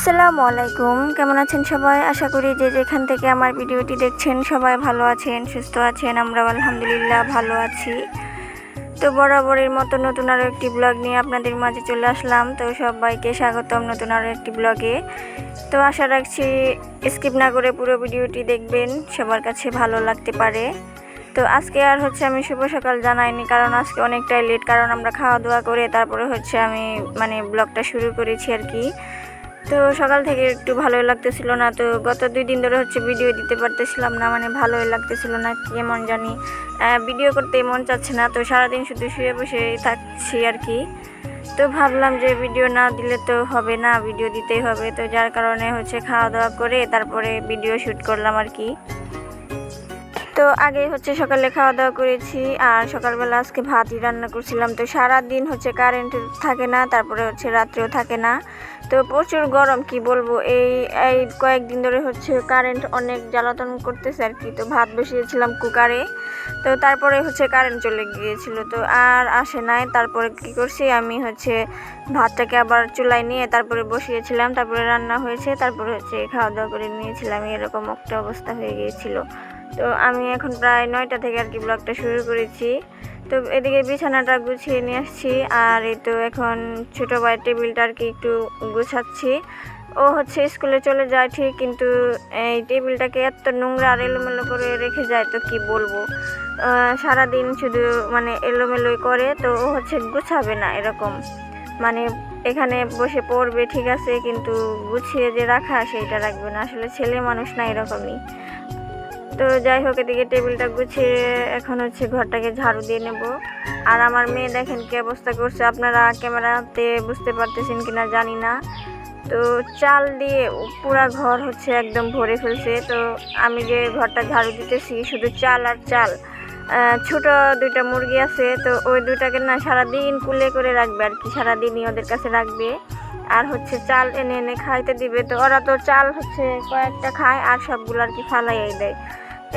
আসসালামু আলাইকুম, কেমন আছেন সবাই? আশা করি যে যেখান থেকে আমার ভিডিওটি দেখছেন সবাই ভালো আছেন, সুস্থ আছেন। আমরাও আলহামদুলিল্লাহ ভালো আছি। তো বরাবরের মতো নতুন আরও একটি ব্লগ নিয়ে আপনাদের মাঝে চলে আসলাম। তো সবাইকে স্বাগতম নতুন আরও একটি ব্লগে। তো আশা রাখছি স্কিপ না করে পুরো ভিডিওটি দেখবেন, সবার কাছে ভালো লাগতে পারে। তো আজকে আর আমি শুভ সকাল জানাইনি, কারণ আজকে অনেকটাই লেট, কারণ আমরা খাওয়া দাওয়া করে তারপরে আমি ব্লগটা শুরু করেছি আর কি। তো সকাল থেকে একটু ভালোই লাগতেছিল না, তো গত 2 দিন ধরে ভিডিও দিতে পারতেছিলাম না, ভালোই লাগতেছিল না, কেমন জানি ভিডিও করতে মন চাচ্ছে না। তো সারাদিন শুধু শুয়ে বসে থাকছি আর কি। তো ভাবলাম যে ভিডিও না দিলে তো হবে না, ভিডিও দিতেই হবে। তো যার কারণে খাওয়া দাওয়া করে তারপরে ভিডিও শ্যুট করলাম আর কি। তো আগে সকালে খাওয়া দাওয়া করেছি, আর সকালবেলা আজকে ভাতই রান্না করছিলাম। তো সারাদিন কারেন্ট থাকে না, তারপরে রাত্রেও থাকে না। তো প্রচুর গরম, কি বলবো, এই কয়েকদিন ধরে কারেন্ট অনেক জ্বালাতন করতেছে আর কি। তো ভাত বসিয়েছিলাম কুকারে, তো তারপরে কারেন্ট চলে গিয়েছিল, তো আর আসে নাই। তারপরে কি করছি, আমি ভাতটাকে আবার চুলায় নিয়ে তারপরে বসিয়েছিলাম, তারপরে রান্না হয়েছে, তারপরে খাওয়া দাওয়া করে নিয়েছিলাম। এরকম একটা অবস্থা হয়ে গিয়েছিল। তো আমি এখন প্রায় 9টা থেকে আর কি ব্লগটা শুরু করেছি। তো এদিকে বিছানাটা গুছিয়ে নিয়ে আসছি, আর এই তো এখন ছোটো ভাইয়ের টেবিলটা আর কি একটু গুছাচ্ছি। ও স্কুলে চলে যায় ঠিক, কিন্তু এই টেবিলটাকে এত নোংরা আর এলোমেলো করে রেখে যায়, তো কি বলবো। সারাদিন শুধু এলোমেলোই করে, তো ও গুছাবে না এরকম, এখানে বসে পড়বে ঠিক আছে, কিন্তু গুছিয়ে যে রাখা সেইটা রাখবে না। আসলে ছেলে মানুষ না, এরকমই। তো যাই হোক, এদিকে টেবিলটা গুছিয়ে এখন ঘরটাকে ঝাড়ু দিয়ে নেব। আর আমার মেয়ে দেখেন কি অবস্থা করছে, আপনারা ক্যামেরাতে বুঝতে পারতেছেন কিনা জানি না। তো চাল দিয়ে পুরা ঘর একদম ভরে ফেলছে। তো আমি যে ঘরটা ঝাড়ু দিতেছি, শুধু চাল আর চাল। ছোট 2টা মুরগি আছে, তো ওই 2টাকে না সারাদিন কুলে করে রাখবে আর কি, সারাদিনই ওদের কাছে রাখবে। আর চাল এনে এনে খাইতে দিবে। তো ওরা তো চাল কয়েকটা খায়, আর সবগুলো আর কি ফালাইয়াই দেয়।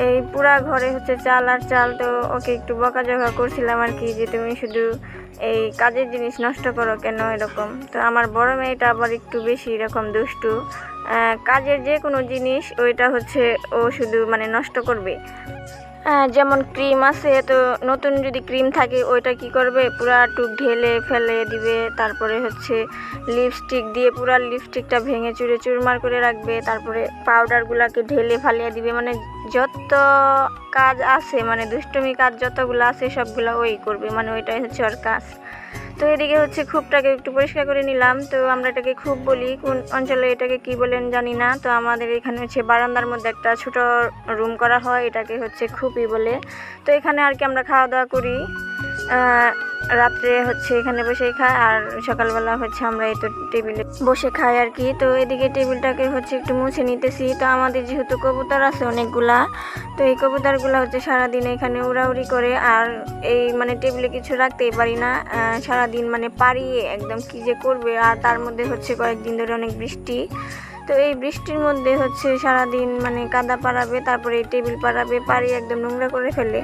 এই পুরা ঘরে চাল আর চাল। তো ওকে একটু বকাঝকা করছিলাম আর কি, যে তুমি শুধু এই কাজের জিনিস নষ্ট করো কেন এরকম। তো আমার বড় মেয়েটা আবার একটু বেশি এরকম দুষ্টু, কাজের যে কোনো জিনিস ওইটা ও শুধু নষ্ট করবে। যেমন ক্রিম আছে, তো নতুন যদি ক্রিম থাকে ওইটা কি করবে, পুরা টুক ঢেলে ফেলে দিবে। তারপরে লিপস্টিক দিয়ে পুরা লিপস্টিকটা ভেঙে চুরে চুরমার করে রাখবে। তারপরে পাউডারগুলোকে ঢেলে ফালিয়ে দিবে। যত কাজ আছে, দুষ্টুমি কাজ যতগুলো আছে সবগুলো ওই করবে, ওইটাই ওর কাজ। তো এদিকে খুবটাকে একটু পরিষ্কার করে নিলাম। তো আমরা এটাকে খুব বলি, কোন অঞ্চলে এটাকে কি বলেন জানি না। তো আমাদের এখানে বারান্দার মধ্যে একটা ছোট রুম করা হয়, এটাকে খুবই বলে। তো এখানে আর কি আমরা খাওয়া দাওয়া করি, রাত্রে এখানে বসে খাই, আর সকালবেলা আমরা এই তো টেবিলে বসে খাই আর কি। তো এদিকে টেবিলটাকে একটু মুছে নিতেছি। তো আমাদের যেহেতু কবুতর আছে অনেকগুলা, তো এই কবুতরগুলো সারাদিন এখানে উড়াউড়ি করে, আর এই টেবিলে কিছু রাখতেই পারি না, সারাদিন পারিয়ে একদম কি যে করবে। আর তার মধ্যে কয়েকদিন ধরে অনেক বৃষ্টি। তো এই বৃষ্টির মধ্যে সারাদিন কাদা পাড়াবে, তারপরে এই টেবিল পাড়িয়ে একদম নোংরা করে ফেলে।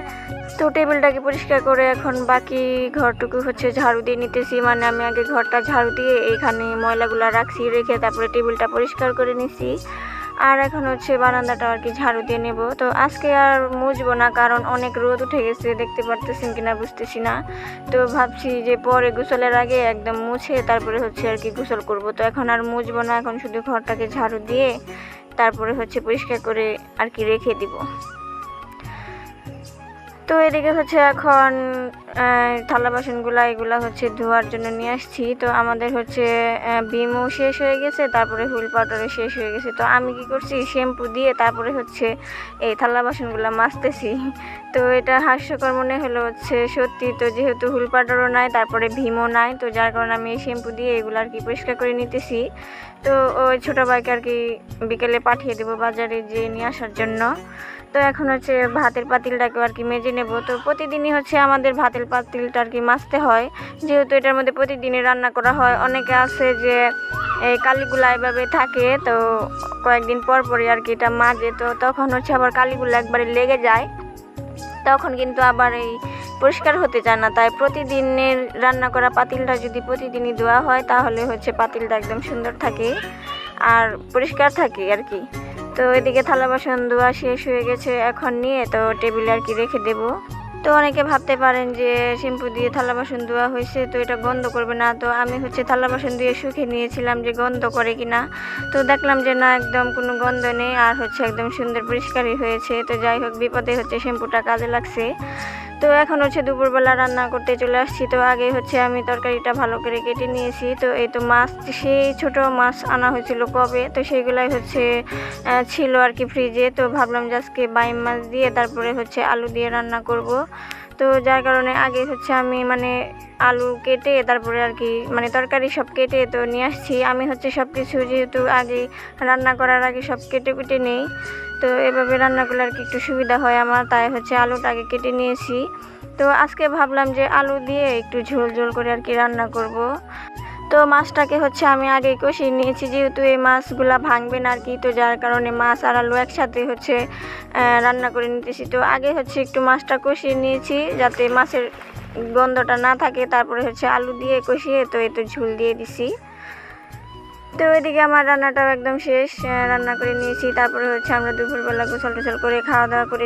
তো টেবিলটাকে পরিষ্কার করে এখন বাকি ঘরটুকু ঝাড়ু দিয়ে নিতেছি। আমি আগে ঘরটা ঝাড়ু দিয়ে এইখানে ময়লাগুলো রেখে তারপরে টেবিলটা পরিষ্কার করে নিছি। আর এখন বারান্দাটা আর কি ঝাড়ু দিয়ে নেব। তো আজকে আর মুছবো না, কারণ অনেক রোদ উঠে গেছে, দেখতে পারতেছেন কিনা বুঝতেছি না। তো ভাবছি যে পরে গোসলের আগে একদম মুছে তারপরে আর কি গোসল করব। তো এখন আর মুছবো না, এখন শুধু ঘরটাকে ঝাড়ু দিয়ে তারপরে পরিষ্কার করে আর কি রেখে দিব। তো এদিকে এখন থালা বাসনগুলো এগুলো ধোয়ার জন্য নিয়ে আসছি। তো আমাদের বিমও শেষ হয়ে গেছে, তারপরে হুইল পাউডারও শেষ হয়ে গেছে। তো আমি কি করছি, শ্যাম্পু দিয়ে তারপরে এই থালা বাসনগুলো মাজতেছি। তো এটা হাস্যকর মনে হলো, সত্যি। তো যেহেতু হুইল পাউডারও নাই, তারপরে ভীমও নাই, তো যার কারণে আমি এই শ্যাম্পু দিয়ে এগুলো আর কি পরিষ্কার করে নিতেছি। তো ওই ছোটো ভাইকে আর কি বিকেলে পাঠিয়ে দেবো বাজারে যেয়ে নিয়ে আসার জন্য। তো এখন ভাতের পাতিলটাকে আর কি মেজে নেব। তো প্রতিদিনই আমাদের ভাতের পাতিলটা আর কি মাজতে হয়, যেহেতু এটার মধ্যে প্রতিদিনই রান্না করা হয়। অনেকে আছে যে এই কালিগুলা এভাবে থাকে, তো কয়েকদিন পর পরই আর কি এটা মাজে। তো তখন আবার কালিগুলা একবারে লেগে যায়, তখন কিন্তু আবার এই পরিষ্কার হতে চায় না। তাই প্রতিদিনের রান্না করা পাতিলটা যদি প্রতিদিনই ধোয়া হয়, তাহলে পাতিলটা একদম সুন্দর থাকে। আর পরিষ্কার থাকে আর কি। তো এদিকে থালা বাসন ধোয়া শেষ হয়ে গেছে, এখন নিয়ে তো টেবিলে আর কি রেখে দেবো। তো অনেকে ভাবতে পারেন যে শ্যাম্পু দিয়ে থালা বাসন ধোয়া হয়েছে তো এটা গন্ধ করবে না, তো আমি থালা বাসন দিয়ে শুকিয়ে নিয়েছিলাম যে গন্ধ করে কিনা, তো দেখলাম যে না, একদম কোনো গন্ধ নেই, আর একদম সুন্দর পরিষ্কারই হয়েছে। তো যাই হোক, বিপদে শ্যাম্পুটা কাজে লাগছে। তো এখন দুপুরবেলা রান্না করতে চলে আসছি। তো আগে আমি তরকারিটা ভালো করে কেটে নিয়েছি। তো এই তো মাছ, সেই ছোট মাছ আনা হয়েছিল কবে, তো সেইগুলাই ছিল আর কি ফ্রিজে। তো ভাবলাম যে আজকে বাইম মাছ দিয়ে তারপরে আলু দিয়ে রান্না করব। তো যার কারণে আগে আমি আলু কেটে তারপরে আর কি তরকারি সব কেটে তো নিয়ে আসছি। আমি সব কিছু যেহেতু আগে রান্না করার আগে সব কেটে কুটে নেই, তো এভাবে রান্না করলে আর কি একটু সুবিধা হয় আমার, তাই আলুটা আগে কেটে নিয়েছি। তো আজকে ভাবলাম যে আলু দিয়ে একটু ঝোল ঝোল করে আর কি রান্না করব। তো মাছটাকে আমি আগে কষিয়ে নিয়েছি, যেহেতু এই মাছগুলা ভাঙবে না আর কি, তো যার কারণে মাছ আর আলু একসাথে রান্না করে নিতেছি। তো আগে একটু মাছটা কষিয়ে নিয়েছি যাতে মাছের গন্ধটা না থাকে, তারপরে আলু দিয়ে কষিয়ে তো এই তো ঝোল দিয়ে দিছি। তো এদিকে আমার রান্নাটাও একদম শেষ, রান্না করে নিয়েছি। তারপরে আমরা দুপুরবেলা গোসল টোসল করে খাওয়া দাওয়া করে